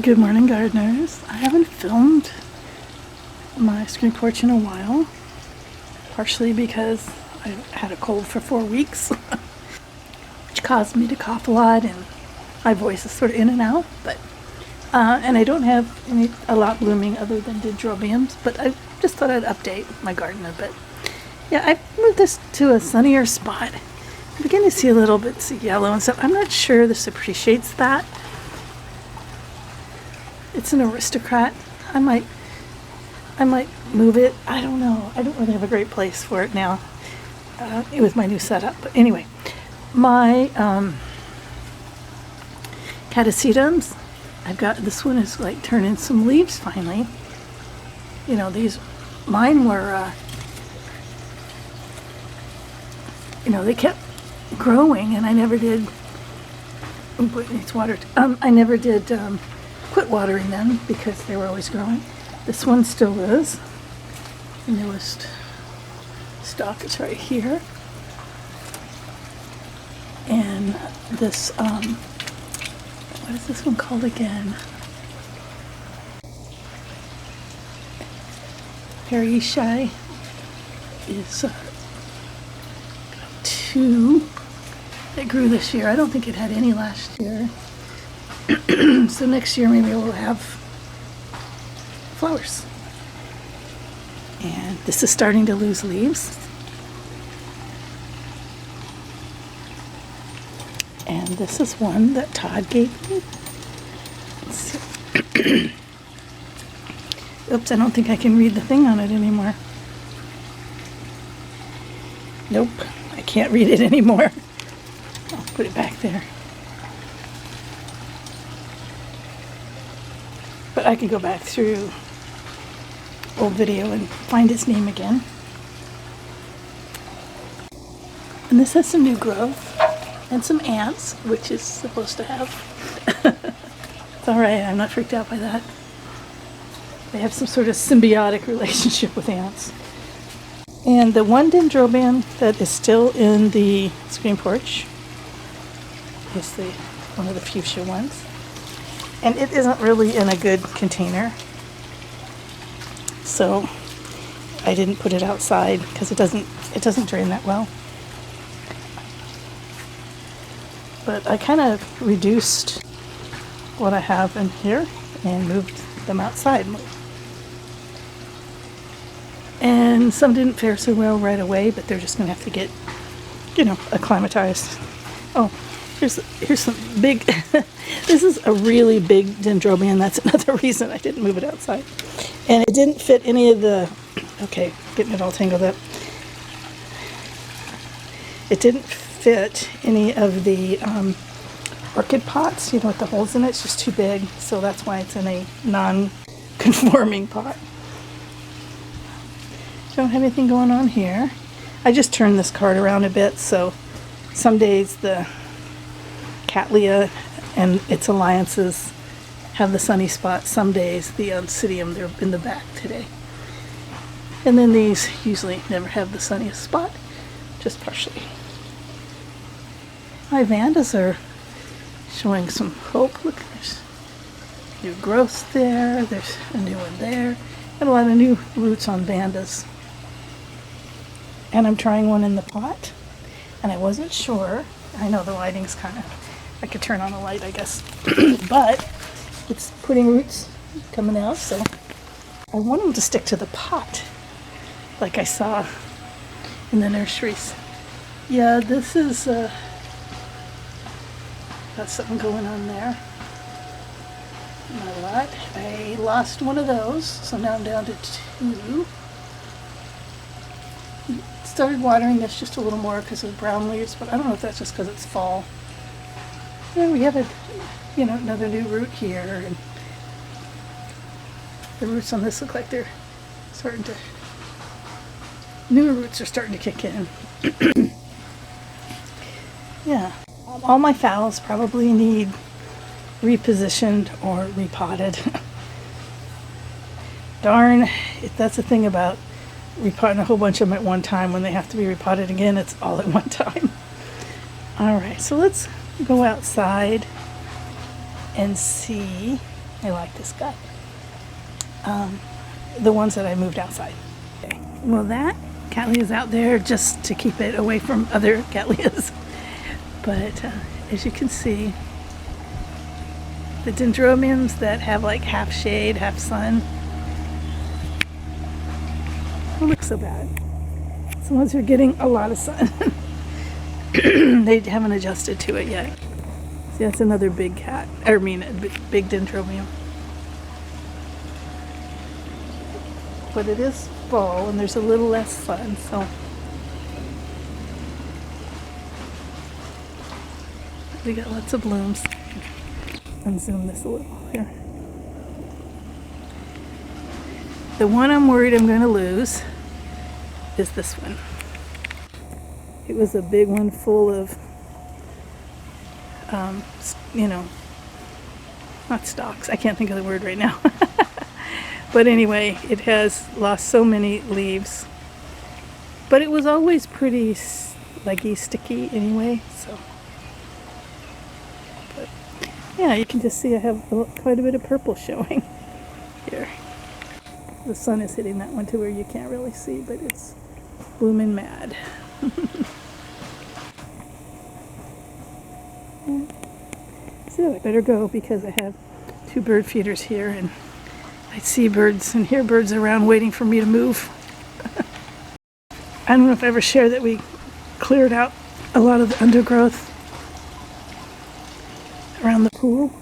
Good morning, gardeners. I haven't filmed my screen porch in a while, partially because I had a cold for 4 weeks, which caused me to cough a lot and my voice is sort of in and out. But and I don't have a lot blooming other than dendrobiums, but I just thought I'd update my garden a bit. Yeah, I moved this to a sunnier spot. I'm beginning to see a little bit of yellow and stuff. I'm not sure this appreciates that. It's an aristocrat. I might move it. I don't know. I don't really have a great place for it now with my new setup. But anyway, my catasetums, I've got, this one is like turning some leaves finally. You know, mine were, they kept growing and I never did, it needs water. I never did quit watering them because they were always growing. This one still is. The newest stalk is right here. And this, what is this one called again? Parishai is two that grew this year. I don't think it had any last year. So next year maybe we'll have flowers. And this is starting to lose leaves. And this is one that Todd gave me. Let's see. Oops, I don't think I can read the thing on it anymore. Nope, I can't read it anymore. I'll put it back there. But I can go back through old video and find its name again. And this has some new growth and some ants, which is supposed to have. It's alright, I'm not freaked out by that. They have some sort of symbiotic relationship with ants. And the one dendrobium that is still in the screen porch is one of the fuchsia ones. And it isn't really in a good container. So I didn't put it outside because it doesn't drain that well. But I kind of reduced what I have in here and moved them outside. And some didn't fare so well right away, but they're just going to have to get, acclimatized. Oh, here's some big, this is a really big dendrobium. That's another reason I didn't move it outside. And it didn't fit any of the, okay, getting it all tangled up. It didn't fit any of the orchid pots, with the holes in it. It's just too big, so that's why it's in a non-conforming pot. Don't have anything going on here. I just turned this card around a bit, so some days the Cattleya and its alliances have the sunny spot. Some days the Oncidium, they're in the back today. And then these usually never have the sunniest spot, just partially. My Vandas are showing some hope. Look, there's new growth there, there's a new one there, and a lot of new roots on Vandas. And I'm trying one in the pot, and I wasn't sure. I know the lighting's kind of, I could turn on the light, I guess, but it's putting roots coming out, so I want them to stick to the pot, like I saw in the nurseries. Yeah, this is, got something going on there. Not a lot. I lost one of those, so now I'm down to 2. Started watering this just a little more because of the brown leaves, but I don't know if that's just because it's fall. Yeah, we have another new root here, and the roots on this look like they're starting to, newer roots are starting to kick in. Yeah, all my phals probably need repositioned or repotted. Darn, that's the thing about repotting a whole bunch of them at one time. When they have to be repotted again, it's all at one time. Alright, so let's go outside and see I like this guy. The ones that I moved outside. Okay. Well, that Cattleya is out there just to keep it away from other Cattleyas. But as you can see, the dendrobiums that have like half shade, half sun, don't look so bad. It's the ones who are getting a lot of sun. They haven't adjusted to it yet. See, that's another big cat. I mean, a big dendrobium. But it is fall and there's a little less sun, so we got lots of blooms. Unzoom this a little here. The one I'm worried I'm going to lose is this one. It was a big one full of, you know, not stalks. I can't think of the word right now. But anyway, it has lost so many leaves. But it was always pretty leggy, sticky anyway, so. But yeah, you can just see I have quite a bit of purple showing here. The sun is hitting that one to where you can't really see, but it's blooming mad. So I better go because I have 2 bird feeders here and I see birds and hear birds around waiting for me to move. I don't know if I ever shared that we cleared out a lot of the undergrowth around the pool.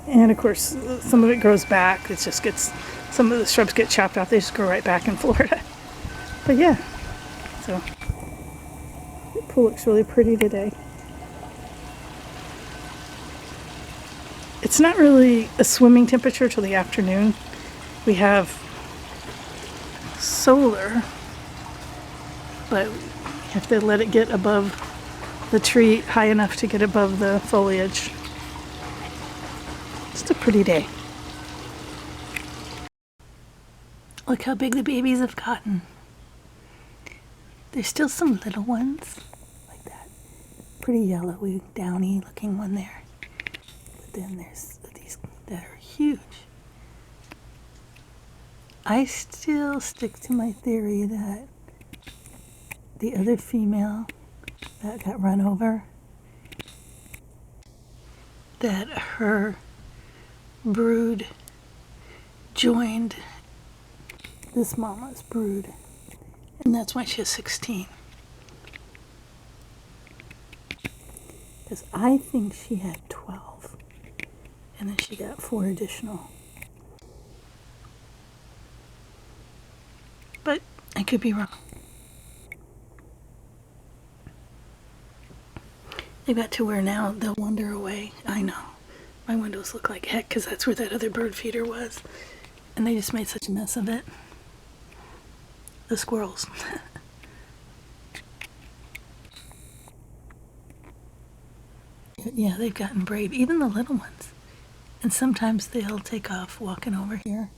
And of course, some of it grows back. It just gets, some of the shrubs get chopped off. They just grow right back in Florida. But yeah, so the pool looks really pretty today. It's not really a swimming temperature till the afternoon. We have solar, but you have to let it get above the tree, high enough to get above the foliage. Just a pretty day. Look how big the babies have gotten. There's still some little ones, like that pretty yellowy, downy looking one there. Then there's these that are huge. I still stick to my theory that the other female that got run over, that her brood joined this mama's brood, and that's why she has 16. Because I think she had 12. And then she got 4 additional. But I could be wrong. They got to where now they'll wander away. I know. My windows look like heck because that's where that other bird feeder was. And they just made such a mess of it. The squirrels. Yeah, they've gotten brave. Even the little ones. And sometimes they'll take off walking over here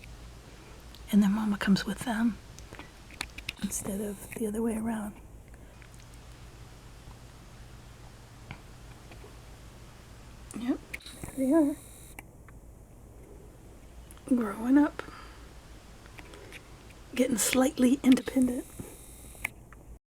and their mama comes with them instead of the other way around. Yep, there they are. Growing up. Getting slightly independent.